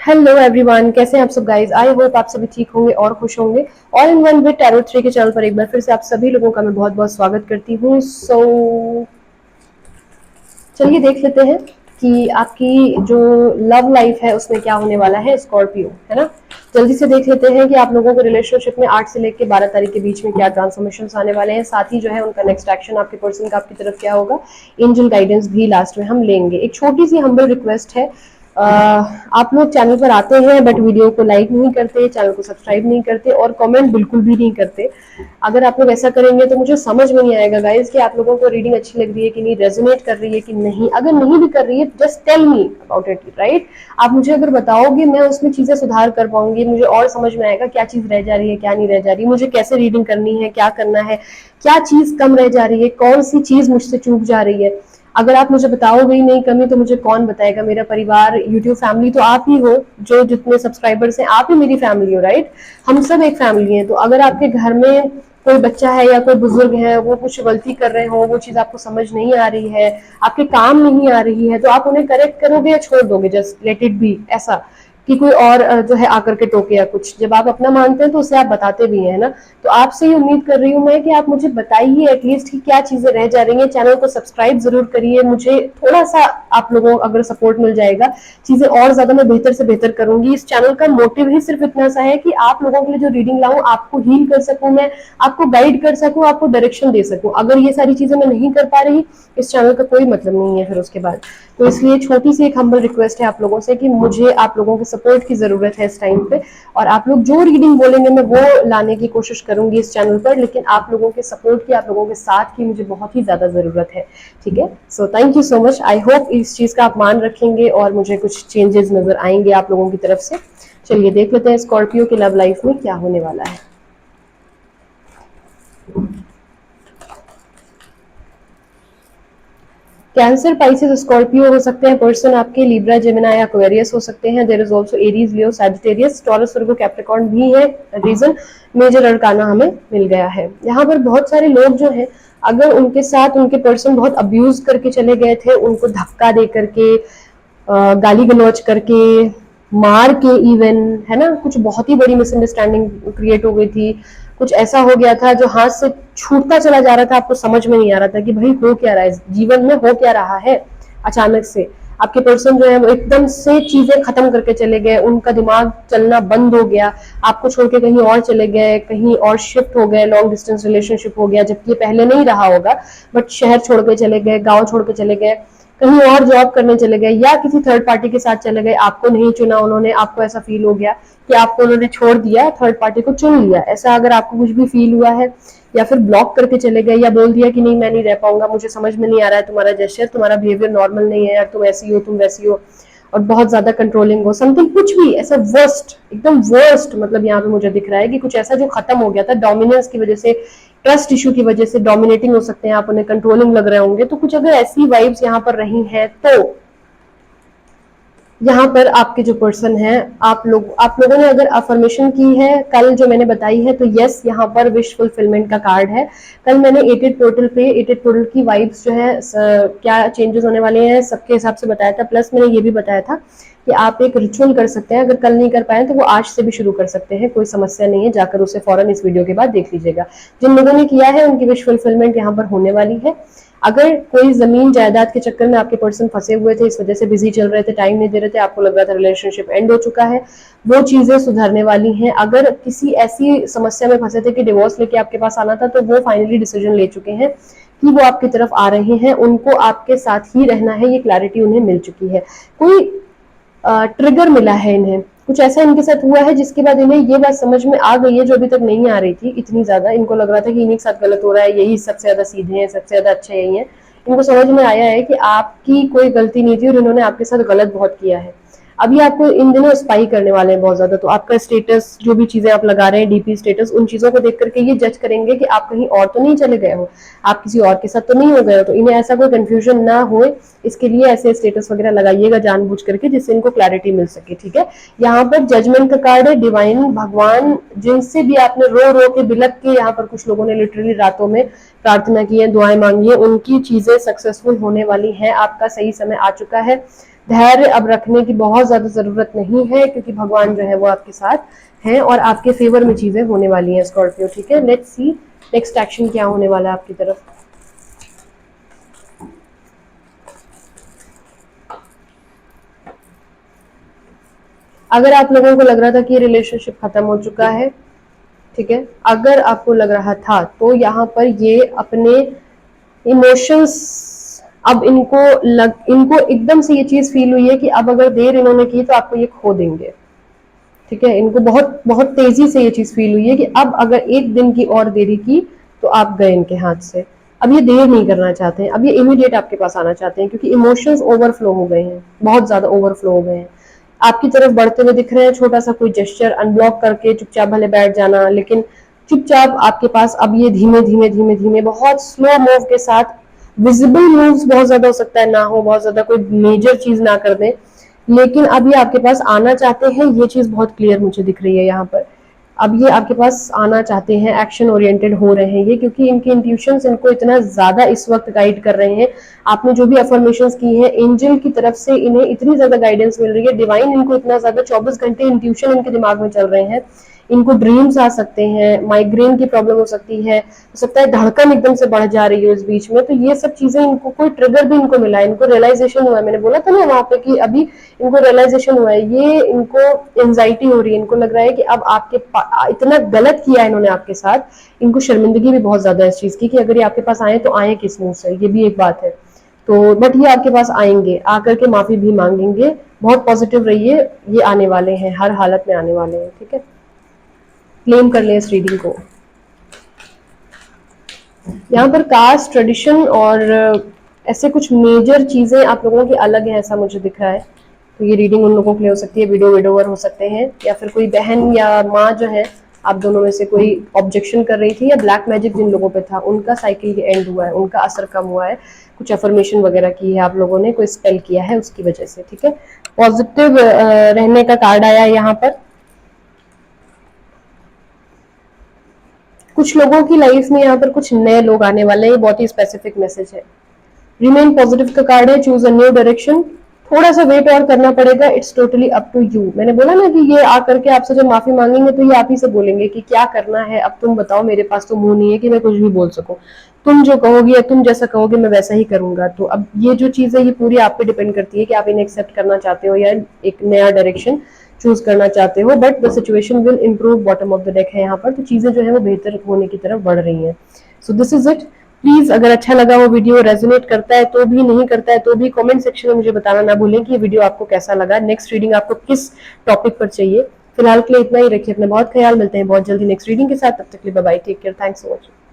Hello everyone, कैसे हैं आप सब गाइस। आई होप आप सभी ठीक होंगे और खुश होंगे। All in one with tarot 3 के चैनल पर एक बार फिर से आप सभी लोगों का मैं बहुत बहुत स्वागत करती हूँ। चलिए देख लेते हैं कि आपकी जो लव लाइफ है उसमें क्या होने वाला है, स्कॉर्पियो, है ना। जल्दी से देख लेते हैं कि आप लोगों को रिलेशनशिप में 8 से लेकर 12 तारीख के बीच में क्या ट्रांसफॉर्मेशन आने वाले हैं। साथ ही जो है उनका नेक्स्ट एक्शन आपके पर्सन का आपकी तरफ क्या होगा, एंजल गाइडेंस भी लास्ट में हम लेंगे। एक छोटी सी हम्बल रिक्वेस्ट है, आप लोग चैनल पर आते हैं बट वीडियो को लाइक नहीं करते, चैनल को सब्सक्राइब नहीं करते और कमेंट बिल्कुल भी नहीं करते। अगर आप लोग ऐसा करेंगे तो मुझे समझ में नहीं आएगा गाइज कि आप लोगों को रीडिंग अच्छी लग रही है कि नहीं, रेजोनेट कर रही है कि नहीं। अगर नहीं भी कर रही है, just tell me about it, right. आप मुझे अगर बताओगे, मैं उसमें चीजें सुधार कर पाऊंगी, मुझे और समझ में आएगा क्या चीज रह जा रही है, क्या नहीं रह जा रही, मुझे कैसे रीडिंग करनी है, क्या करना है, क्या चीज कम रह जा रही है, कौन सी चीज मुझसे चूक जा रही है। अगर आप मुझे बताओगे ही नहीं कमी, तो मुझे कौन बताएगा। मेरा परिवार, यूट्यूब फैमिली तो आप ही हो, जो जितने सब्सक्राइबर्स हैं आप ही मेरी फैमिली हो, राइट। हम सब एक फैमिली हैं। तो अगर आपके घर में कोई बच्चा है या कोई बुजुर्ग है, वो कुछ गलती कर रहे हो, वो चीज आपको समझ नहीं आ रही है, आपके काम नहीं आ रही है, तो आप उन्हें करेक्ट करोगे या छोड़ दोगे, जस्ट लेट इट बी, ऐसा कि कोई और जो है आकर के टोके या कुछ। जब आप अपना मानते हैं तो उसे आप बताते भी हैं ना। तो आपसे ही उम्मीद कर रही हूँ मैं कि आप मुझे बताइए एटलीस्ट कि क्या चीजें रह जा रही हैं। चैनल को सब्सक्राइब जरूर करिए, मुझे थोड़ा सा आप लोगों अगर सपोर्ट मिल जाएगा, चीजें और ज्यादा मैं बेहतर से बेहतर करूंगी। इस चैनल का मोटिव ही सिर्फ इतना सा है कि आप लोगों के लिए जो रीडिंग लाऊं, आपको हील कर सकूं, मैं आपको गाइड कर सकूं, आपको डायरेक्शन दे सकूं। अगर ये सारी चीजें मैं नहीं कर पा रही, इस चैनल का कोई मतलब नहीं है फिर उसके बाद। तो इसलिए छोटी सी एक हम्बल रिक्वेस्ट है आप लोगों से कि मुझे आप लोगों के सपोर्ट की जरूरत है इस टाइम पे। और आप लोग जो रीडिंग बोलेंगे मैं वो लाने की कोशिश करूंगी इस चैनल पर, लेकिन आप लोगों के सपोर्ट की, आप लोगों के साथ की मुझे बहुत ही ज्यादा जरूरत है। ठीक है, so thank you so much. I hope इस चीज का आप मान रखेंगे और मुझे कुछ चेंजेस नजर आएंगे आप लोगों की तरफ से। चलिए देख लेते हैं स्कॉर्पियो की लव लाइफ में क्या होने वाला है। कैंसर, पाइसेस, स्कॉर्पियो हो सकते हैं पर्सन आपके, लिब्रा, जेमिनी, एक्वेरियस हो सकते हैं। There is also Aries, Leo, Sagittarius, Taurus, Virgo, Capricorn भी है। रीजन मेजर अरकाना हमें मिल गया है। यहाँ पर बहुत सारे लोग जो हैं, अगर उनके साथ उनके पर्सन बहुत अब्यूज करके चले गए थे, उनको धक्का दे करके, गाली गलौज करके, मार के इवन, है ना, कुछ बहुत ही बड़ी मिसअंडरस्टैंडिंग क्रिएट हो गई थी, कुछ ऐसा हो गया था जो हाथ से छूटता चला जा रहा था, आपको समझ में नहीं आ रहा था कि भाई हो क्या रहा है जीवन में, हो क्या रहा है। अचानक से आपके पर्सन जो है वो एकदम से चीजें खत्म करके चले गए, उनका दिमाग चलना बंद हो गया, आपको छोड़ के कहीं और चले गए, कहीं और शिफ्ट हो गए, लॉन्ग डिस्टेंस रिलेशनशिप हो गया, जबकि ये पहले नहीं रहा होगा। बट शहर छोड़ के चले गए, गांव छोड़ के चले गए, कहीं और जॉब करने चले गए, या किसी थर्ड पार्टी के साथ चले गए। आपको नहीं चुना उन्होंने, आपको ऐसा फील हो गया कि आपको उन्होंने छोड़ दिया, थर्ड पार्टी को चुन लिया। ऐसा अगर आपको कुछ भी फील हुआ है, या फिर ब्लॉक करके चले गए, या बोल दिया कि नहीं मैं नहीं रह पाऊंगा, मुझे समझ में नहीं आ रहा है तुम्हारा जेस्चर, तुम्हारा बिहेवियर नॉर्मल नहीं है यार, तुम ऐसी हो, तुम वैसी हो, और बहुत ज्यादा कंट्रोलिंग हो, समथिंग, कुछ भी ऐसा वर्स्ट, एकदम वर्स्ट, मतलब यहाँ पे मुझे दिख रहा है कि कुछ ऐसा जो खत्म हो गया था डोमिनेंस की वजह से, ट्रस्ट इशू की वजह से। डोमिनेटिंग हो सकते हैं आप, उन्हें कंट्रोलिंग लग रहे होंगे। तो कुछ अगर ऐसी वाइब्स यहाँ पर रही हैं, तो यहाँ पर आपके जो पर्सन है, आप लोगों ने अगर अफर्मेशन की है कल जो मैंने बताई है, तो यस, यहाँ पर विश फुलफिलमेंट का कार्ड है। कल मैंने एटेड पोर्टल पे एटेड पोर्टल की वाइब्स जो है, क्या चेंजेस होने वाले हैं सबके हिसाब से बताया था। प्लस मैंने ये भी बताया था कि आप एक रिचुअल कर सकते हैं, अगर कल नहीं कर पाए तो वो आज से भी शुरू कर सकते हैं, कोई समस्या नहीं है, जाकर उसे फौरन इस वीडियो के बाद देख लीजिएगा। जिन लोगों ने किया है उनकी विश फुलफिलमेंट यहाँ पर होने वाली है। अगर कोई जमीन जायदाद के चक्कर में आपके पर्सन फंसे हुए थे, इस वजह से बिजी चल रहे थे, टाइम नहीं दे रहे थे, आपको लग रहा था रिलेशनशिप एंड हो चुका है, वो चीजें सुधरने वाली हैं। अगर किसी ऐसी समस्या में फंसे थे कि डिवोर्स लेके आपके पास आना था, तो वो फाइनली डिसीजन ले चुके हैं कि वो आपकी तरफ आ रहे हैं, उनको आपके साथ ही रहना है, ये क्लैरिटी उन्हें मिल चुकी है। कोई ट्रिगर मिला है इन्हें, कुछ ऐसा इनके साथ हुआ है जिसके बाद इन्हें ये बात समझ में आ गई है जो अभी तक नहीं आ रही थी इतनी ज्यादा। इनको लग रहा था कि इन्हीं के साथ गलत हो रहा है, यही सबसे ज्यादा सीधे हैं, सबसे ज्यादा अच्छे यही हैं। इनको समझ में आया है कि आपकी कोई गलती नहीं थी और इन्होंने आपके साथ गलत बहुत किया है। अभी आपको इन दिनों स्पाई करने वाले हैं बहुत ज्यादा, तो आपका स्टेटस, जो भी चीजें आप लगा रहे हैं, डीपी स्टेटस, उन चीजों को देख करके ये जज करेंगे कि आप कहीं और तो नहीं चले गए हो, आप किसी और के साथ तो नहीं हो गए हो। तो इन्हें ऐसा कोई कंफ्यूजन ना हो, इसके लिए ऐसे स्टेटस वगैरह लगाइएगा जानबूझ करके, जिससे इनको क्लैरिटी मिल सके। ठीक है, यहाँ पर जजमेंट का कार्ड है, डिवाइन, भगवान, जिनसे भी आपने रो रो के बिलक के, यहाँ पर कुछ लोगों ने लिटरली रातों में प्रार्थना की है, दुआएं मांगी है, उनकी चीजें सक्सेसफुल होने वाली हैं, आपका सही समय आ चुका है। धैर्य अब रखने की बहुत ज्यादा जरूरत नहीं है, क्योंकि भगवान जो है वो आपके साथ हैं और आपके फेवर में चीजें होने वाली हैं स्कॉर्पियो। ठीक है, लेट्स सी नेक्स्ट एक्शन क्या होने वाला है आपकी तरफ। अगर आप लोगों को लग रहा था कि रिलेशनशिप खत्म हो चुका है, ठीक है, अगर आपको लग रहा था तो यहाँ पर ये अपने इमोशंस, अब इनको एकदम से ये चीज फील हुई है कि अब अगर देर इन्होंने की तो आपको ये खो देंगे। ठीक है, इनको बहुत बहुत तेजी से ये चीज फील हुई है कि अब अगर एक दिन की और देरी की तो आप गए इनके हाथ से। अब ये देर नहीं करना चाहते हैं, अब ये इमीडिएट आपके पास आना चाहते हैं, क्योंकि इमोशंस ओवरफ्लो हो गए हैं, बहुत ज्यादा ओवरफ्लो हो गए हैं, आपकी तरफ बढ़ते हुए दिख रहे हैं। छोटा सा कोई जेस्चर अनब्लॉक करके चुपचाप भले बैठ जाना, लेकिन चुपचाप आपके पास अब ये धीमे धीमे धीमे धीमे बहुत स्लो मूव के साथ, विजिबल मूव्स बहुत ज्यादा हो सकता है ना हो, बहुत ज्यादा कोई मेजर चीज ना कर दें, लेकिन अब ये आपके पास आना चाहते हैं। ये चीज बहुत क्लियर मुझे दिख रही है यहाँ पर। अब ये आपके पास आना चाहते हैं, एक्शन ओरिएंटेड हो रहे हैं ये, क्योंकि इनके इंट्यूशंस इनको इतना ज्यादा इस वक्त गाइड कर रहे हैं। आपने जो भी अफर्मेशंस की हैं, एंजल की तरफ से इन्हें इतनी ज्यादा गाइडेंस मिल रही है, डिवाइन इनको इतना ज्यादा 24 घंटे इंट्यूशन इनके दिमाग में चल रहे हैं। इनको ड्रीम्स आ सकते हैं, माइग्रेन की प्रॉब्लम हो सकती है, हो सकता है धड़कन एकदम से बढ़ जा रही है इस बीच में। तो ये सब चीजें इनको, कोई ट्रिगर भी इनको मिला है, इनको रियलाइजेशन हुआ है। मैंने बोला था ना वहां पे कि अभी इनको रियलाइजेशन हुआ है, ये इनको एंजाइटी हो रही है, इनको लग रहा है कि अब इतना गलत किया इन्होंने आपके साथ, इनको शर्मिंदगी भी बहुत ज्यादा है इस चीज की कि अगर ये आपके पास आए तो आए किस मुंह से, ये भी एक बात है। तो बट ये आपके पास आएंगे, आकर के माफी भी मांगेंगे। बहुत पॉजिटिव रहिए, ये आने वाले हैं, हर हालत में आने वाले हैं। ठीक है, क्लेम कर लें इस रीडिंग को। यहाँ पर कास्ट, ट्रेडिशन और ऐसे कुछ मेजर चीजें आप लोगों की अलग है, ऐसा मुझे दिख रहा है। तो ये रीडिंग उन लोगों के लिए हो सकती है, विडोवर हो सकते हैं, या फिर कोई बहन या माँ जो है, आप दोनों में से कोई ऑब्जेक्शन कर रही थी, या ब्लैक मैजिक जिन लोगों पे था उनका साइकिल एंड हुआ है, उनका असर कम हुआ है, कुछ अफर्मेशन वगैरह की है आप लोगों ने, कोई स्पेल किया है उसकी वजह से। ठीक है, पॉजिटिव रहने का कार्ड आया है यहाँ पर। कुछ लोगों की लाइफ में यहाँ पर कुछ नए लोग आने वाले हैं, बहुत ही स्पेसिफिक मैसेज है। रिमेन पॉजिटिव का कार्ड है, चूज अ न्यू डायरेक्शन। थोड़ा सा वेट और करना पड़ेगा, it's totally up to you. मैंने बोला ना कि ये आकर के आपसे जब माफी मांगेंगे तो ये आप ही से बोलेंगे कि क्या करना है, अब तुम बताओ, मेरे पास तो मुंह नहीं है कि मैं कुछ भी बोल सकूं, तुम जो कहोगे या तुम जैसा कहोगे मैं वैसा ही करूंगा। तो अब ये जो चीज है ये पूरी आप पे डिपेंड करती है कि आप इन्हें एक्सेप्ट करना चाहते हो या एक नया डायरेक्शन चूज करना चाहते हो। But the situation will improve, bottom of the deck है यहाँ पर, तो चीजें जो है वो बेहतर होने की तरफ बढ़ रही हैं। So this is it. Please अगर अच्छा लगा वो वीडियो, रेजोनेट करता है तो भी, नहीं करता है तो भी, कमेंट सेक्शन में मुझे बताना ना भूलें कि ये वीडियो आपको कैसा लगा, नेक्स्ट रीडिंग आपको किस टॉपिक पर चाहिए। फिलहाल के लिए इतना ही, रखिए अपना बहुत ख्याल, मिलते हैं बहुत जल्दी नेक्स्ट रीडिंग के साथ, तब तक के लिए bye bye, take care, thanks for watching.